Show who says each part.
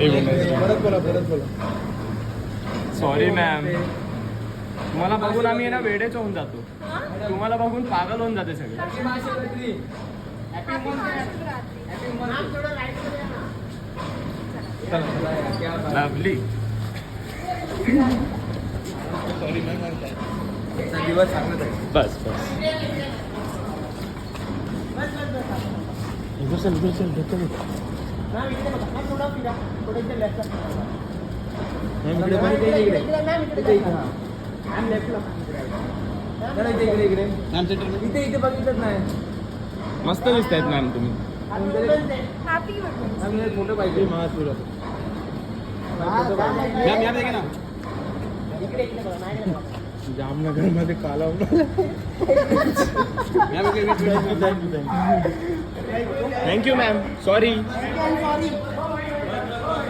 Speaker 1: परत बोला.
Speaker 2: Sorry ma'am. तुम्हाला बघून आम्ही ना वेडेच होऊन जातो. तुम्हाला बघून पागल होऊन जाते सगळे. लवली.
Speaker 1: Sorry ma'am. दिवस सांगत आहे.
Speaker 2: बस बस. इधर चल इकडे
Speaker 1: इथे बघितलंच नाही.
Speaker 2: मस्त दिसत आहेत मॅम तुम्ही.
Speaker 1: फोटो पाहिजे. जामनगर मध्ये काला
Speaker 2: थँक्यू मॅम. सॉरी.